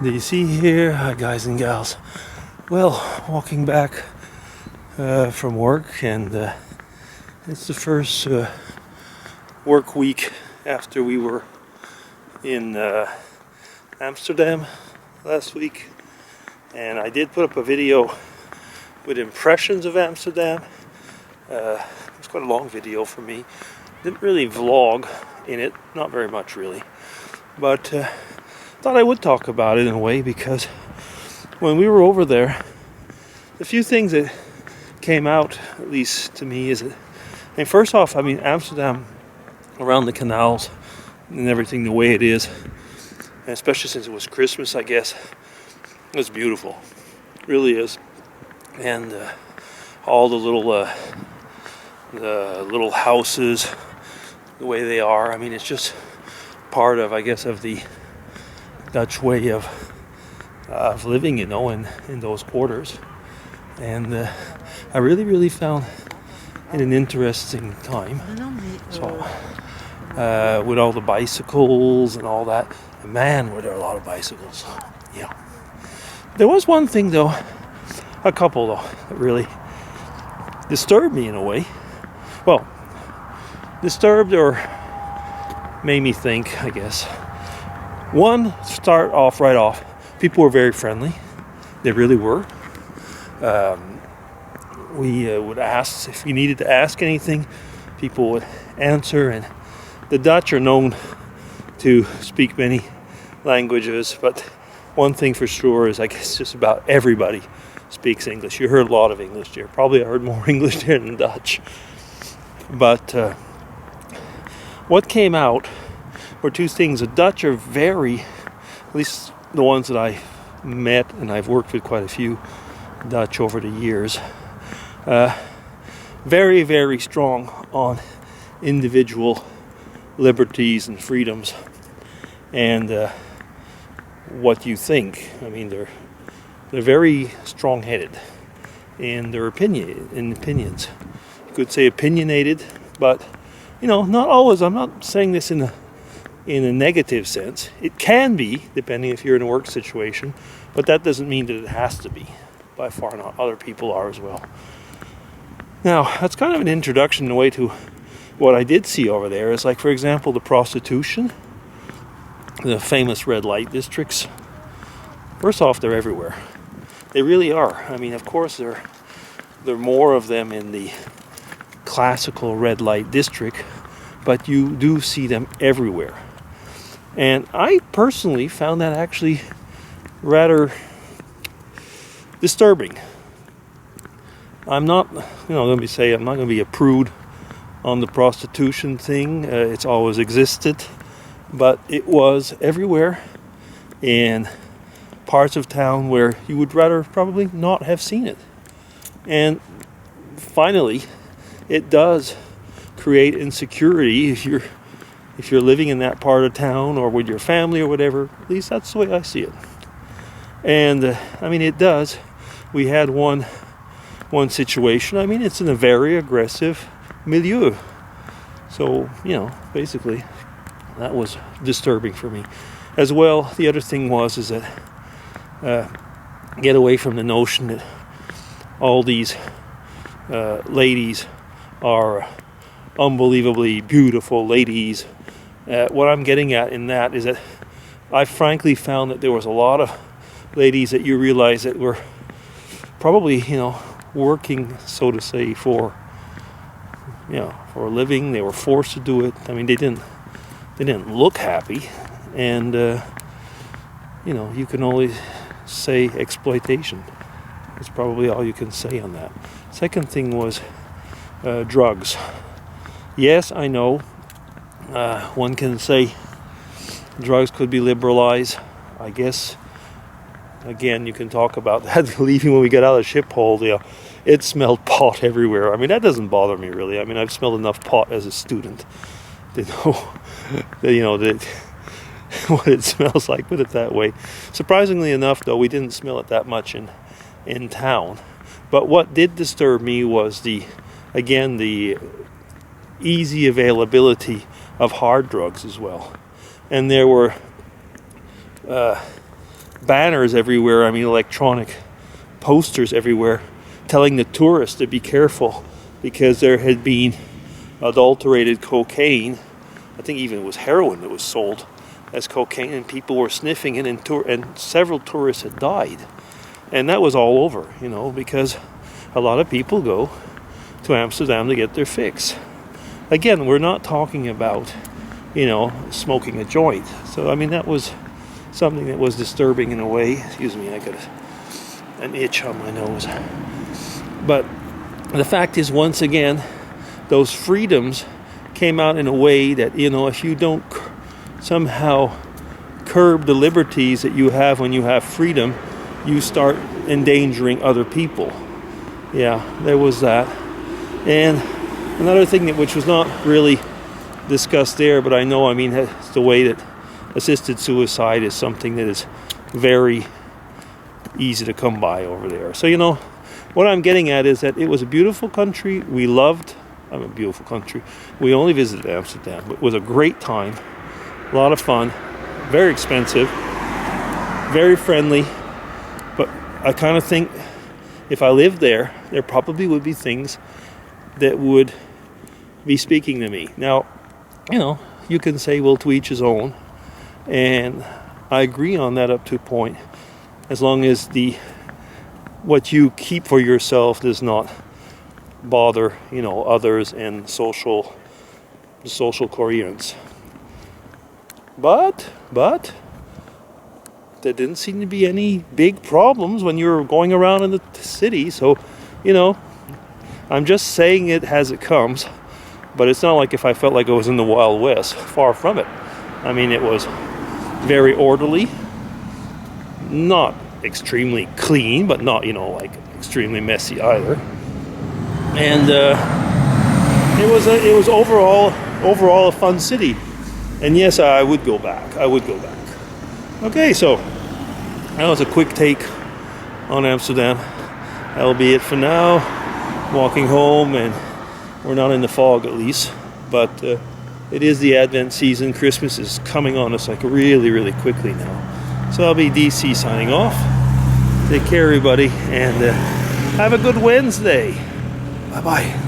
Do you see here, guys and gals? Well, walking back from work, and it's the first work week after we were in Amsterdam last week, and I did put up a video with impressions of Amsterdam. It was quite a long video for me. Didn't really vlog in it, not very much really, but thought I would talk about it in a way, because when we were over there, a few things that came out, at least to me, is that, first off, Amsterdam, around the canals and everything the way it is, and especially since it was Christmas, I guess, it was beautiful. It really is. And all the little houses, the way they are, it's just part of, I guess, of the Dutch way of living, in those quarters. And I really found it an interesting time. So with all the bicycles and all that, and man, were there a lot of bicycles. Yeah. There was one thing though, a couple though, that really disturbed me in a way. Well, disturbed or made me think, I guess. One, start off right off, people were very friendly. They really were. We would ask if you needed to ask anything, people would answer, and the Dutch are known to speak many languages, but one thing for sure is, I guess, just about everybody speaks English. You heard a lot of English there. Probably I heard more English there than Dutch. But what came out were two things. The Dutch are very, at least the ones that I met, and I've worked with quite a few Dutch over the years, very, very strong on individual liberties and freedoms, and what you think. They're very strong-headed in their opinions. You could say opinionated, but not always. I'm not saying this in a negative sense. It can be, depending if you're in a work situation, but that doesn't mean that it has to be. By far not. Other people are as well. Now, that's kind of an introduction in a way to what I did see over there. Is like, for example, the Prostitution, the famous red light districts. First off, they're everywhere. They really are. Of course, there are more of them in the classical red light district, but you do see them everywhere. And I personally found that actually rather disturbing. I'm not going to be a prude on the prostitution thing. It's always existed, but it was everywhere in parts of town where you would rather probably not have seen it. And finally, it does create insecurity if you're living in that part of town or with your family or whatever. At least that's the way I see it. And it does. We had one situation. It's in a very aggressive milieu. So, basically, that was disturbing for me. As well, the other thing is that get away from the notion that all these ladies are unbelievably beautiful ladies. What I'm getting at in that is that I frankly found that there was a lot of ladies that you realize that were probably, working, so to say, for a living. They were forced to do it. They didn't look happy, and you can only say exploitation. That's probably all you can say on that. Second thing was drugs. Yes, I know. One can say drugs could be liberalized. I guess, again, you can talk about that. Leaving when we got out of the ship hold, it smelled pot everywhere. That doesn't bother me really. I've smelled enough pot as a student to know that what it smells like, put it that way. Surprisingly enough, though, we didn't smell it that much in town. But what did disturb me was the easy availability of hard drugs as well. And there were banners everywhere, I mean electronic posters everywhere, telling the tourists to be careful because there had been adulterated cocaine. I think even it was heroin that was sold as cocaine, and people were sniffing it, and several tourists had died. And that was all over, you know, because a lot of people go to Amsterdam to get their fix. Again, we're not talking about, you know, smoking a joint. So, I mean, that was something that was disturbing in a way. Excuse me, I got an itch on my nose. But the fact is, once again, those freedoms came out in a way that, you know, if you don't somehow curb the liberties that you have when you have freedom, you start endangering other people. Yeah, there was that. And another thing which was not really discussed there, but I know, I mean, it's the way that assisted suicide is something that is very easy to come by over there. So, you know, what I'm getting at is that it was a beautiful country. We loved, a beautiful country. We only visited Amsterdam. It was a great time, a lot of fun, very expensive, very friendly. But I kind of think if I lived there, there probably would be things that would be speaking to me. Now, you know, you can say, well, to each his own. And I agree on that up to a point, as long as what you keep for yourself does not bother, you know, others and social coherence. But there didn't seem to be any big problems when you were going around in the city. So, you know, I'm just saying it as it comes. But it's not like if I felt like I was in the Wild West. Far from it. I mean, it was very orderly, not extremely clean, but not, you know, like extremely messy either. And it was overall a fun city. And yes, I would go back. Okay, so that was a quick take on Amsterdam. That'll be it for now. Walking home, and we're not in the fog at least, but it is the Advent season. Christmas is coming on us like really, really quickly now. So I'll be DC signing off. Take care, everybody, and have a good Wednesday. Bye-bye.